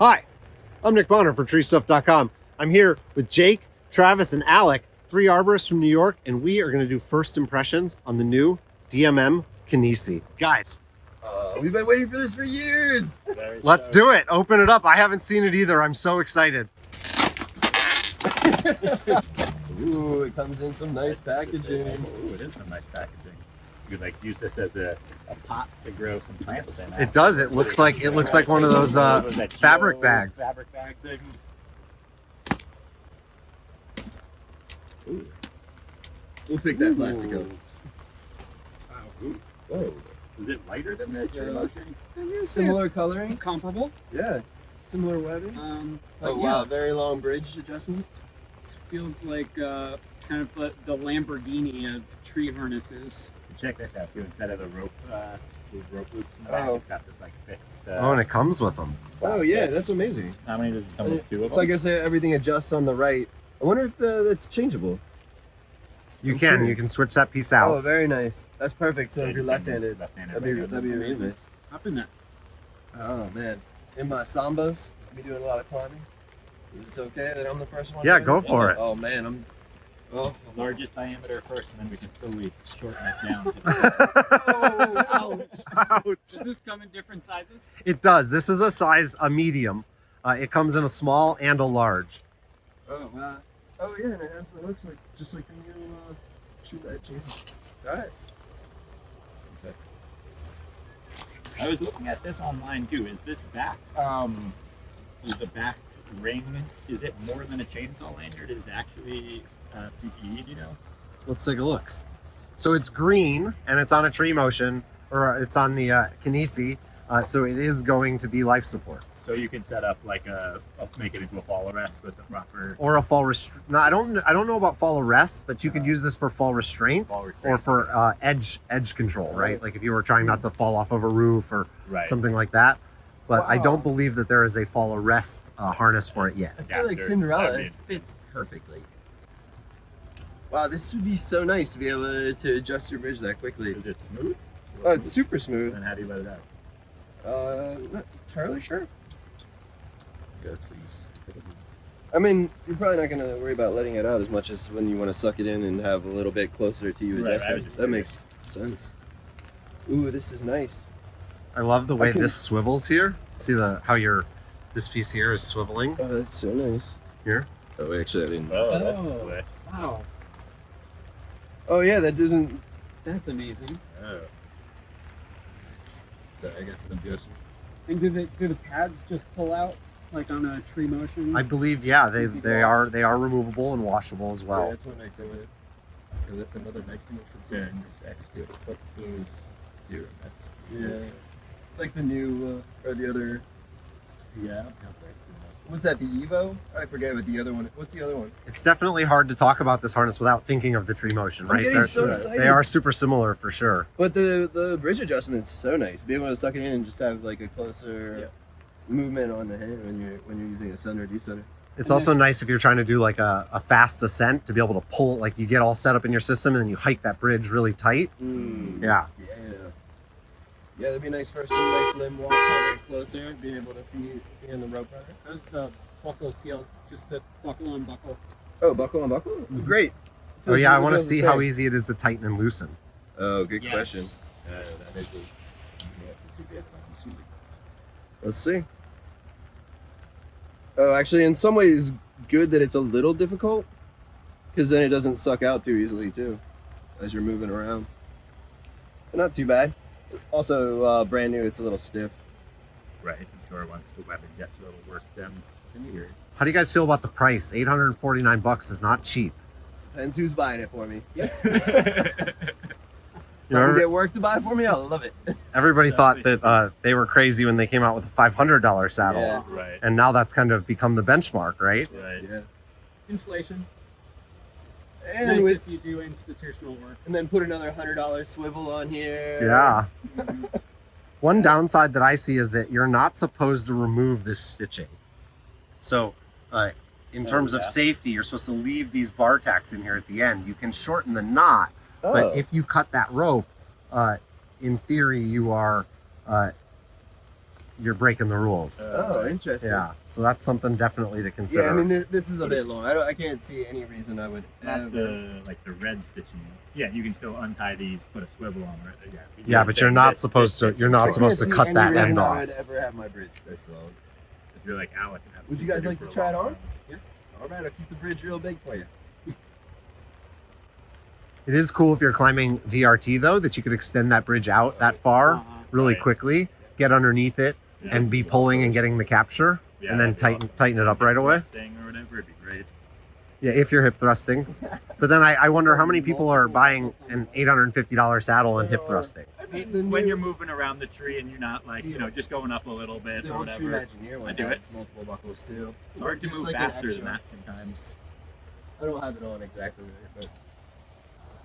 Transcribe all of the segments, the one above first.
Hi, I'm Nick Bonner from TreeStuff.com. I'm here with Jake, Travis, and Alec, 3 arborists from New York, and we are going to do first impressions on the new DMM Kinisi. Guys, We've been waiting for this for years. let's do it. Open it up. I haven't seen it either. I'm so excited. Ooh, it comes in some nice packaging. Ooh, it is some nice packaging. You could like use this as a pot to grow some plants in. It does. It looks like one of those fabric bags. Fabric bag things. Ooh. We'll pick that plastic up. Wow. Ooh. Whoa. Is it lighter than this? Motion? Similar coloring? Comparable. Yeah. Similar webbing? Oh, wow. Very long bridge adjustments. It feels like kind of the Lamborghini of tree harnesses. Check this out too. Instead of the rope, these rope loops in the back, it's got this like fixed. Oh, and it comes with them. Oh, yeah. That's amazing. How many does it come with? 2 of them? So I guess everything adjusts on the right. I wonder if that's changeable. You can switch that piece out. Oh, very nice. That's perfect. So if you're left-handed, that'd be Amazing. really nice. Hop in that. Oh man, in my sambas, I'll be doing a lot of climbing. Is this okay that I'm the first one? Yeah, doing go this? for it. Oh man, Largest diameter first, and then we can slowly shorten it down. Ouch. Does this come in different sizes? It does. This is a medium. It comes in a small and a large. Oh wow. Oh yeah, and it has the hooks just like the new shoe that chain. All right. Okay. I was looking at this online too. Is this back? Is the back ring? Is it more than a chainsaw lanyard? Is it actually PPE? Do you know? Let's take a look. So it's green and it's on a tree motion, or it's on the Kinisi. So it is going to be life support. So you can set up like make it into a fall arrest with the proper. Or a fall restraint. No, I don't know about fall arrest, but you could use this for fall restraint, or for edge control, right? Like if you were trying not to fall off of a roof or something like that. But I don't believe that there is a fall arrest harness for it yet. I feel like Cinderella. It fits perfectly. Wow, this would be so nice to be able to adjust your bridge that quickly. Is it smooth? Oh, it's super smooth. Then how do you let it out? Not entirely sure. Go, please. I mean, you're probably not going to worry about letting it out as much as when you want to suck it in and have a little bit closer to you. Right, that makes sense. Ooh, this is nice. I love the way this swivels here. See how this piece here is swiveling? Oh, that's so nice. Here? Oh, actually, I didn't. Oh, that's slick. Wow. Oh, yeah, that doesn't... That's amazing. Oh. Sorry, I got some adjustment. And do the pads just pull out like on a tree motion? I believe, yeah, they are removable and washable as well. Yeah, that's one nice thing with it. That's another nice thing with the extra. Put those here. Yeah. Like the new, or the other... Yeah. What's that, the Evo? I forget what the other one... What's the other one? It's definitely hard to talk about this harness without thinking of the tree motion, right? I'm getting so excited. They are super similar for sure. But the bridge adjustment's so nice. Be able to suck it in and just have like a closer movement on the hand when you're using a center or decenter. It's also nice if you're trying to do like a fast ascent to be able to pull, like you get all set up in your system and then you hike that bridge really tight. Yeah. Yeah, that'd be nice for some nice limb walks a little closer, being able to be in the rope runner. How's the buckle feel? Just to buckle on buckle. Oh, buckle on buckle? Great. Oh yeah, I want to see how easy it is to tighten and loosen. Oh, good question. That is Let's see. Oh, actually, in some ways, good that it's a little difficult, because then it doesn't suck out too easily too, as you're moving around. But not too bad. Also, brand new, it's a little stiff. Right, I'm sure once the webbing gets a little work done. How do you guys feel about the price? $849 is not cheap. Depends who's buying it for me. Yeah. If I can get work to buy for me, I'll love it. Everybody thought that they were crazy when they came out with a $500 saddle. Yeah. Right. And now that's kind of become the benchmark, right? Right. Yeah. Inflation. And Nice if you do institutional work. And then put another $100 swivel on here. Yeah. One downside that I see is that you're not supposed to remove this stitching. So in terms of safety, you're supposed to leave these bar tacks in here at the end. You can shorten the knot, but if you cut that rope, in theory, you are you're breaking the rules. Oh, interesting. Yeah, so that's something definitely to consider. Yeah, I mean, this is a bit long. I can't see any reason I would It's not ever. the red stitching. Yeah, you can still untie these, put a swivel on it. Yeah, but you're not supposed to. You're not supposed to cut that end I off. would ever have my bridge this long. If you're like Alec. Would you guys like to try it on? Yeah. All right, I'll keep the bridge real big for you. It is cool if you're climbing DRT though that you could extend that bridge out that far really Right. quickly, get underneath it, and be pulling and getting the capture, Yeah, and then that'd be tighten it up right away. Thrusting or whatever, it'd be great. Yeah, if you're hip thrusting. But then I wonder how many people are buying an $850 saddle and hip thrusting. When you're moving around the tree and you're not like, just going up a little bit The or old Tree whatever. Imagineer one I do had it. multiple buckles too. It's hard to Just move like an faster than extra. that sometimes. I don't have it on exactly right, but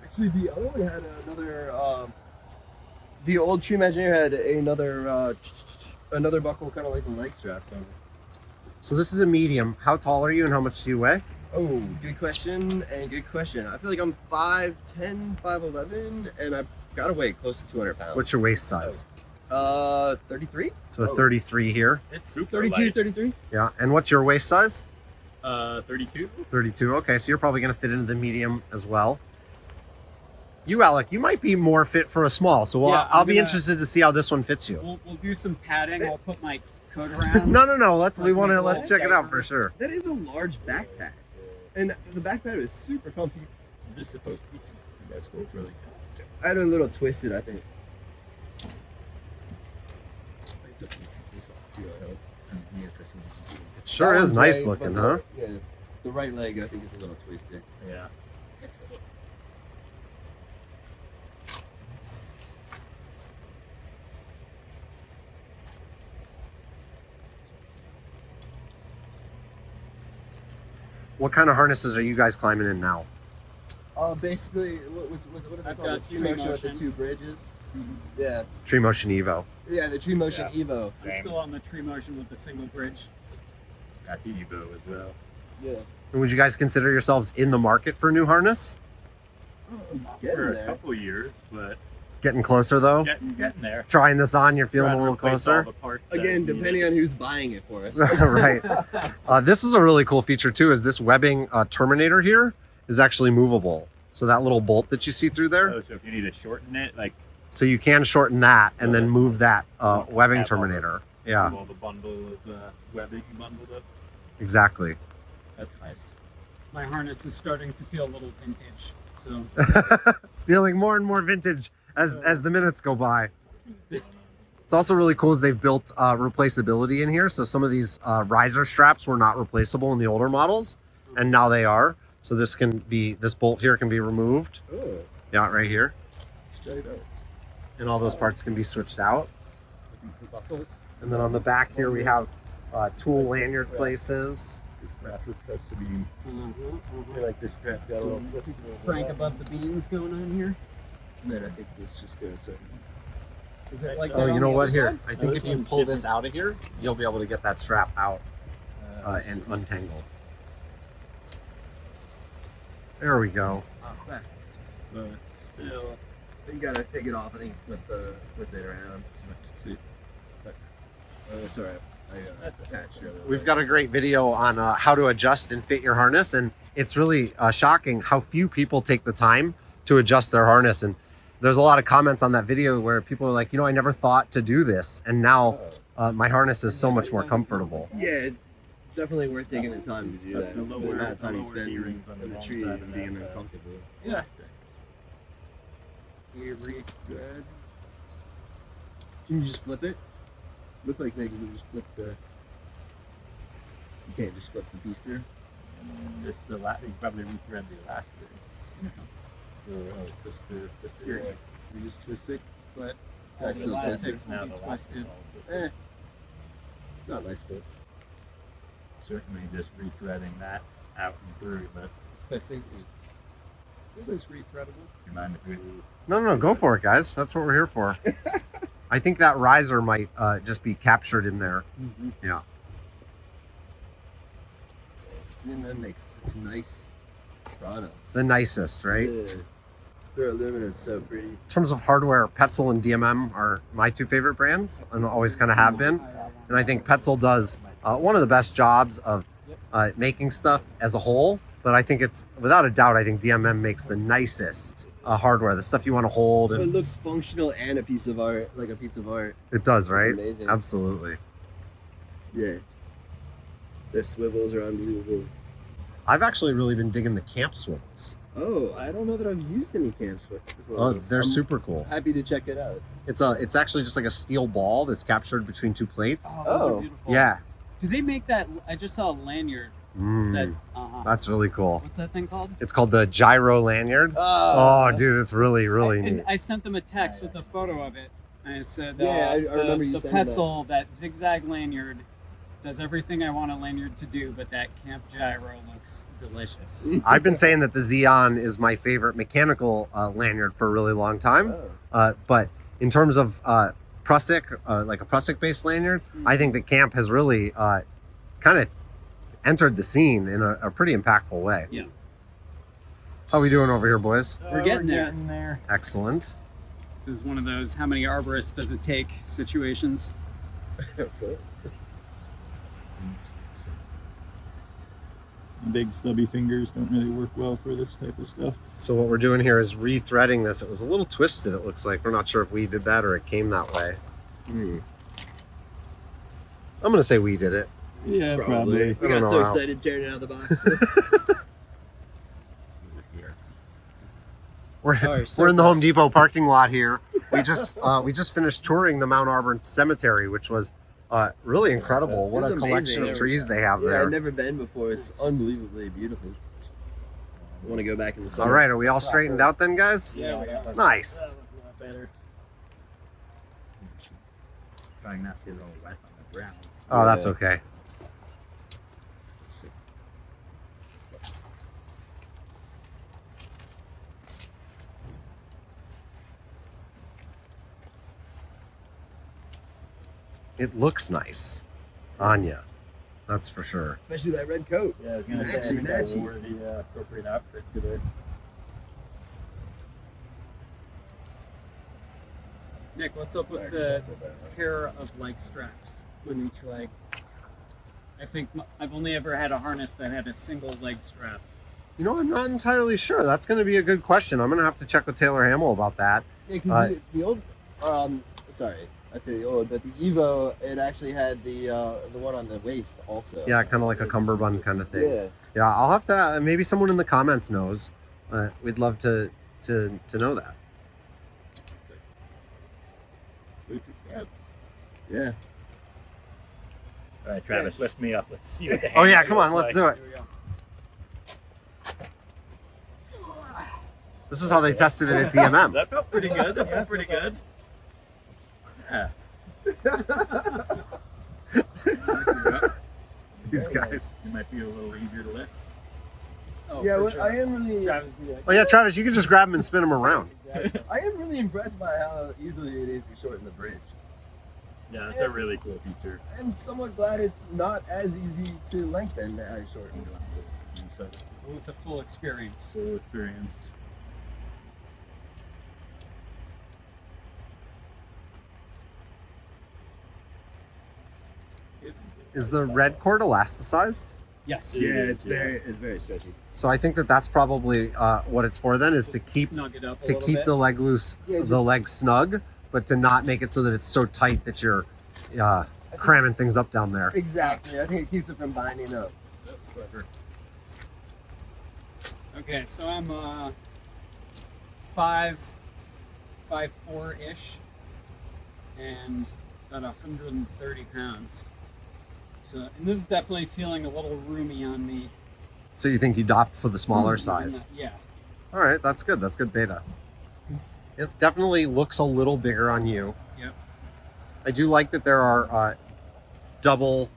actually the other one had another. The old Tree Imagineer had another buckle, kind of like the leg straps on it. So this is a medium. How tall are you and how much do you weigh? Oh, good question and good question. I feel like I'm 5'10", 5'11", and I've got to weigh close to 200 pounds. What's your waist size? 33? So a 33 here. It's super 32, light. 33? Yeah. And what's your waist size? 32. 32. Okay, so you're probably going to fit into the medium as well. You, Alec, you might be more fit for a small. So Yeah, I'll I'm be gonna- interested to see how this one fits you. We'll do some padding. I'll put my coat around. No. Let's Like let's check it out for sure. That is a large backpack. And the backpack is super comfy. This is supposed to be. That's cool. Really good. I had a little twisted, I think. It sure That is one's nice right, looking, but huh? Yeah. The right leg, I think, is a little twisted. Yeah. What kind of harnesses are you guys climbing in now? Basically, what are they I've called? got The Tree Motion with the Motion. 2 bridges? Yeah. Tree Motion Evo. Yeah, the Tree Motion Evo. I'm Same. still on the Tree Motion with the single bridge. Got the Evo as well. Yeah. And would you guys consider yourselves in the market for a new harness? Getting For a there. couple years, but Getting closer though? getting there. Trying this on, you're feeling Trying a to little replace all closer? the parts that's Again, needed. depending on who's buying it for us. Right. This is a really cool feature too, is this webbing terminator here is actually movable. So that little bolt that you see through there, Oh, so if you need to shorten it, like so you can shorten that and then move that webbing Have all the- terminator. Yeah, all the bundle of webbing bundled up. exactly. That's nice. My harness is starting to feel a little vintage. So Feeling more and more vintage as the minutes go by. It's also really cool is they've built replaceability in here. So some of these riser straps were not replaceable in the older models, and now they are. So this bolt here can be removed. Oh, Yeah, right here. check it out. And all those parts can be switched out. And then on the back here we have tool lanyard places. Like this strap got a So, little Frank above the beans going on here. And then I think this just goes so. Is it like Oh, that you on know the what? other Here, side? I think this if you one's pull this different. out of here, you'll be able to get that strap out and untangle. There we go. But still, You gotta take it off. I think flip it around. see. It's alright. I attached it. We've got a great video on how to adjust and fit your harness, and it's really shocking how few people take the time to adjust their harness. And there's a lot of comments on that video where people are like, I never thought to do this, and now my harness is so much more comfortable. Yeah, definitely worth taking the time to do that. The The lower- amount of time you the lower spend D-rings on in the the wrong tree side and of being that, uncomfortable. Yeah. You re-thread. Can you just flip it? Look like maybe you just flip the. You can't just flip the piece through. This the you probably rethread the elastic. Yeah. You just twist it. But I all the still twist elastics it. will be twisted. Eh. Not nice, but. Certainly just rethreading that out and through, but This is re-threadable. you mind if we No, go for it, guys. That's what we're here for. I think that riser might just be captured in there. Mm-hmm. Yeah. And that makes such a nice product. The nicest, right? Yeah. Their aluminum's so pretty. In terms of hardware, Petzl and DMM are my two favorite brands and always kind of have been. And I think Petzl does one of the best jobs of making stuff as a whole. But I think it's, without a doubt, I think DMM makes the nicest hardware, the stuff you want to hold. It And looks functional and a piece of art, like a piece of art. it does, right? It's amazing. Absolutely. Yeah. Their swivels are unbelievable. I've actually really been digging the camp swivels. Oh, I don't know that I've used any camp swivels. Oh, they're I'm super cool. happy to check it out. It's actually just like a steel ball that's captured between two plates. Oh, those Oh. are beautiful. Yeah. Do they make that? I just saw a lanyard. Mm, that's really cool. What's that thing called? It's called the gyro lanyard. Oh, dude, it's really, really and neat. I sent them a text with a photo of it. And I said, Yeah, I remember you the saying that. Petzl, that zigzag lanyard, does everything I want a lanyard to do, but that camp gyro looks delicious. I've been saying that the Xeon is my favorite mechanical lanyard for a really long time. But in terms of Prussic, like a Prussic-based lanyard, I think that camp has really kind of entered the scene in a pretty impactful way. Yeah. How we doing over here, boys? We're getting there. Excellent. This is one of those how many arborists does it take situations. Big stubby fingers don't really work well for this type of stuff. So what we're doing here is rethreading this. It was a little twisted, it looks like. We're not sure if we did that or it came that way. I'm going to say we did it. Yeah, Probably. We I don't got so know how. excited tearing it out of the box. We're in the Home Depot parking lot here. We just finished touring the Mount Auburn Cemetery, which was really incredible. What a It's collection amazing. of trees they have Yeah, there. I've never been before. It's unbelievably beautiful. I want to go back in the All summer. right, are we all straightened out then, guys? Yeah, Nice. better. Trying not to get it all wet on the ground. Oh, that's Yeah. okay. It looks nice on ya. That's for sure. Especially that red coat. Yeah, I was gonna say, I Matchy, think matchy. I wore the appropriate outfit today. Nick, what's up with the pair of leg straps on each leg? I think I've only ever had a harness that had a single leg strap. You know, I'm not entirely sure. That's going to be a good question. I'm going to have to check with Taylor Hamill about that. Yeah, because the old, sorry, I'd say the old, but the Evo, it actually had the one on the waist also. Yeah, kind of like a cummerbund kind of thing. Yeah. Yeah, I'll have to. Maybe someone in the comments knows. We'd love to know that. Yeah. All right, Travis, lift me up. Let's see what the Oh hang yeah, of it come on, looks let's do like. it. This is how they tested it at DMM. That felt pretty good. That felt pretty good. Yeah. These guys. It might be a little easier to lift. Oh, Yeah, for well, sure. I am really, Oh yeah, Travis, you can just grab them and spin them around. I am really impressed by how easily it is to shorten the bridge. Yeah, that's a really cool feature. I'm somewhat glad it's not as easy to lengthen as shorten. So, With the full experience. full experience. Is the red cord elasticized? Yes. Yeah, is, it's very stretchy. So I think that that's probably what it's for. Then is to keep Snug it up a to little keep bit. the leg loose, Yeah, the just- leg snug, but to not make it so that it's so tight that you're cramming things up down there. Exactly. I think it keeps it from binding up. That's clever. Okay, so I'm 5'4" and about 130 pounds. So, and this is definitely feeling a little roomy on me. So you think you'd opt for the smaller size? Yeah. All right, that's good. That's good beta. It definitely looks a little bigger on you. Yep. I do like that there are double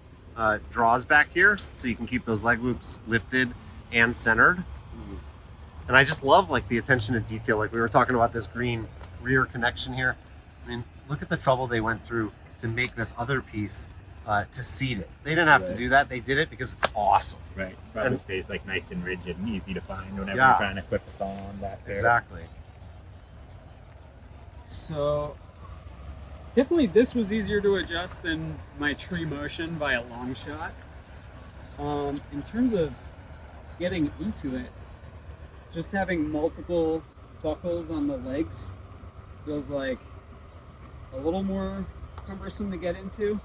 draws back here, so you can keep those leg loops lifted and centered. And I just love like the attention to detail. Like we were talking about this green rear connection here. I mean, look at the trouble they went through to make this other piece to seat it. They didn't have to do that. They did it because it's awesome. Right. Probably stays like nice and rigid and easy to find whenever Yeah. you're trying to clip a saw on back there. Exactly. So Definitely, this was easier to adjust than my tree motion by a long shot. In terms of getting into it, just having multiple buckles on the legs feels like a little more cumbersome to get into,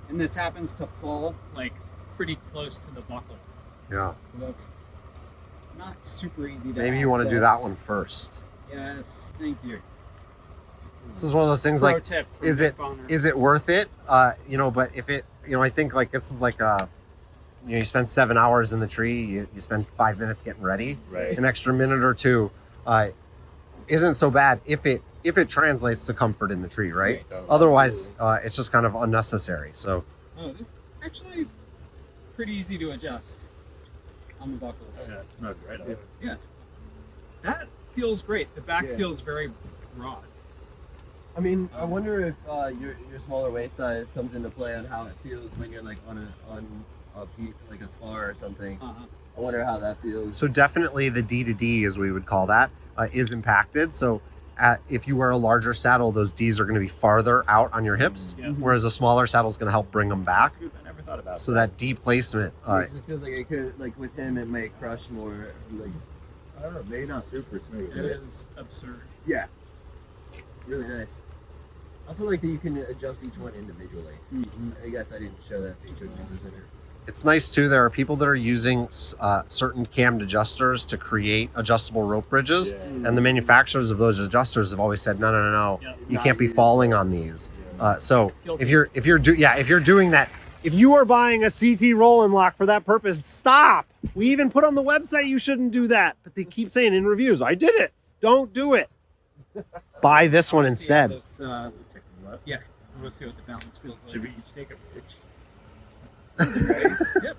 and this happens to fall like pretty close to the buckle, Yeah. so that's not super easy to Maybe you want to do that access. one first. Yes, thank you. This is one of those things Pro like, tip from is Nick it Bonner. is it worth it? You know, but if it, you know, I think like this is like you know, you spend 7 hours in the tree, you spend 5 minutes getting ready. Right. An extra minute or two isn't so bad if it translates to comfort in the tree, right? Right. Otherwise, it's just kind of unnecessary. So Oh, this is actually pretty easy to adjust on the buckles. Yeah, it's not right on. Yeah. That feels great. The back Yeah. feels very broad. I mean, I wonder if your smaller waist size comes into play on how it feels when you're like on a peak, like a spar or something. Uh-huh. I wonder how that feels. So definitely the D to D, as we would call that, is impacted. So if you wear a larger saddle, those Ds are going to be farther out on your hips, Yeah. whereas a smaller saddle is going to help bring them back. I never thought about So that D placement, it feels like it could, like with him, it might crush more. Like, I don't know, maybe not super smooth. It is absurd. Yeah, really nice. Also, like that you can adjust each one individually. I guess I didn't show that feature. it's nice too. There are people that are using certain cammed adjusters to create adjustable rope bridges. Yeah. And the manufacturers of those adjusters have always said, no, Yeah. you can't be falling on these. So if you're doing that, if you are buying a CT roll and lock for that purpose, stop. We even put on the website you shouldn't do that, but they keep saying in reviews, I did it. Don't do it. Buy this one Let's see how instead. this, yeah, we'll see what the balance feels like. Should we each take a pitch? Yep.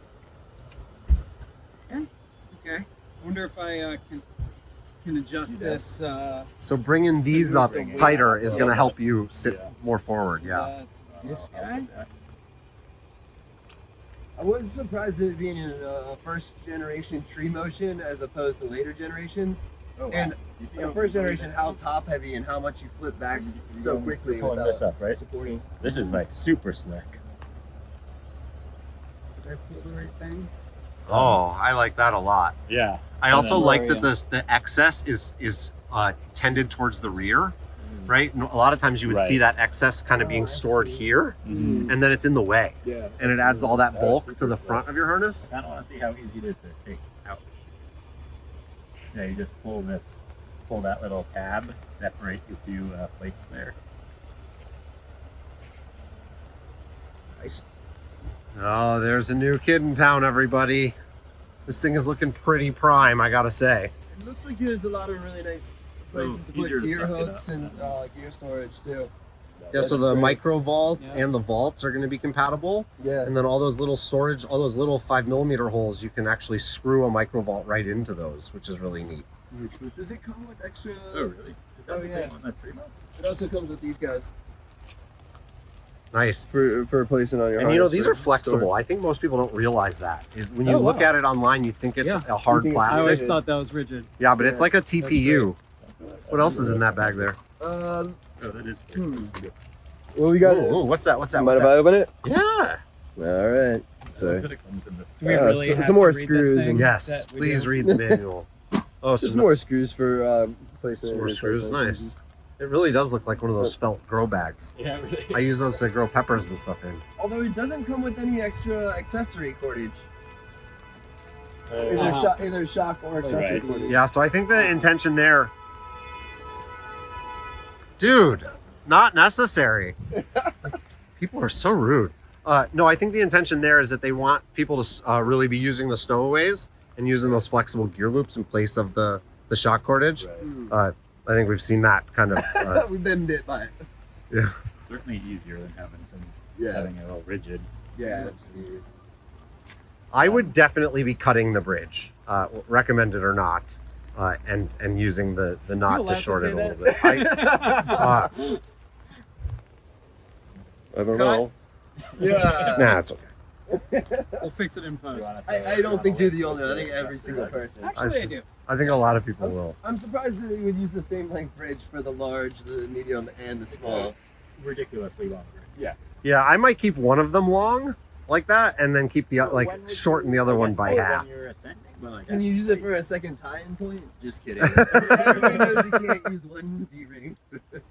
Yeah. Okay. I wonder if I can adjust this. So bringing these up Bring it tighter up. is going to help you sit Yeah. more forward. Yeah. That's this guy. I was surprised at it being in a first generation tree motion as opposed to later generations. Oh, wow. And You see the how first big generation, this how is? top heavy and how much you flip back so quickly Pulling without this up, right? supporting. This is like super slick. Did I pull the right thing? Oh, I like that a lot. Yeah. I also then- like that the excess is tended towards the rear, right? A lot of times you would see Right. that excess kind of Oh, being I stored see. here, Mhm. and then it's in the way, Yeah. and it adds all that That's bulk super to the slick. front of your harness. I kind of want to see how easy it is to take out. Yeah, you just pull that little tab, separate your few plates there. Nice. Oh, there's a new kid in town, everybody. This thing is looking pretty prime, I gotta say. It looks like there's a lot of really nice places to put easier to gear suck it hooks up. and gear storage too. Yeah, so That's the great. micro vaults Yeah. and the vaults are going to be compatible, Yeah. and then all those little storage, all those little 5mm holes, you can actually screw a micro vault right into those, which is really neat. Does it come with extra? Oh, really? Is that Oh, the yeah. same on that tree mount? It also comes with these guys Nice. for placing on your. And you know, harness these for are flexible. storage. I think most people don't realize that. When you Oh, look wow. at it online, you think it's Yeah. a hard You think it's I always plastic. thought that was rigid. Yeah, but it's Yeah, like a TPU. What else is in that bag there? Oh, that is Well, we got. Ooh, what's that? What's that? Mind What's if I that? open it? Yeah. All right. So So it comes in the Do we Uh, really some have to more read this screws thing and- Yes. that we Please do? read the manual. Oh, some some more screws for placement. Some more and screws. replacement. Nice. It really does look like one of those felt grow bags. Yeah, really. I use those to grow peppers and stuff in. Although it doesn't come with any extra accessory cordage, Uh-huh. either shock or accessory Right. cordage. Yeah, so I think the intention there, dude, not necessary. People are so rude. No, I think the intention there is that they want people to really be using the stowaways and using those flexible gear loops in place of the shock cordage. Right. I think we've seen that kind of. We've been bit by it. Yeah. Certainly easier than Yeah. having it all rigid. Yeah, absolutely. I would definitely be cutting the bridge, recommended or not, and using the knot allowed to to shorten it say a little bit. I don't know. Yeah. nah, it's okay. We'll fix it in post. I don't think you're the only one. I think every single person. Actually, I do. I think a lot of people will. I'm surprised that they would use the same length bridge for the large, the medium, and the small. ridiculously longer. Yeah. Yeah, I might keep one of them long like that, and then keep the like shorten the other one by half. When you're ascending, but like, Can you use it for a second tying point? Just kidding. Everybody knows you can't use one D-ring. Do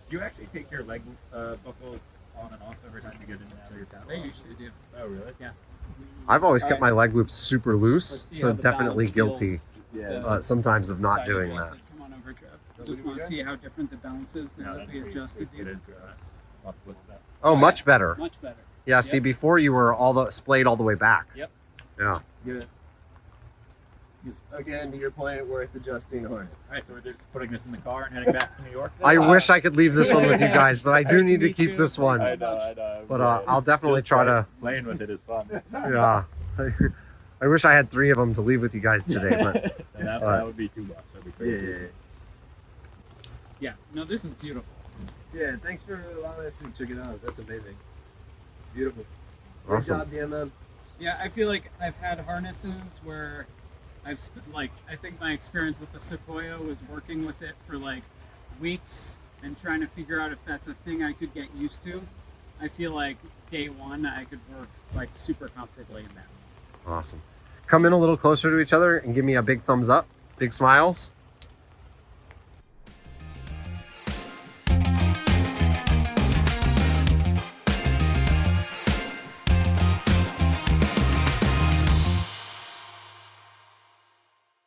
you actually take your leg buckles on and off every time you get in and out of your tower? They usually do. Oh, really? Yeah. I've always All kept right. my leg loops super Let's loose, see so how the definitely balance guilty feels. Yeah. sometimes of not Side doing adjusted. that. Come on over, Trev. What Just do we want to got? see how different the balance is now that we adjusted get these. into with that. Oh, much better. Much better. Yeah, see, Yep. before you were splayed all the way back. Yep. Yeah. Good. Again, to your point, worth adjusting the harness. All right, so we're just putting this in the car and heading back to New York. I wish I could leave this one with you guys, but I do need to Me keep too. this one. I know. But I'll definitely try to. Playing with it is fun. Yeah. I wish I had 3 of them to leave with you guys today, but And that would be too much. That'd be Yeah, crazy. yeah, Yeah. No, this is beautiful. yeah. Thanks for allowing us to check it out. That's amazing. Beautiful. Great awesome. job, DMM. Yeah, I feel like I've had harnesses where I think my experience with the Sequoia was working with it for like weeks and trying to figure out if that's a thing I could get used to. I feel like day one I could work like super comfortably in this. Awesome. Come in a little closer to each other and give me a big thumbs up, big smiles.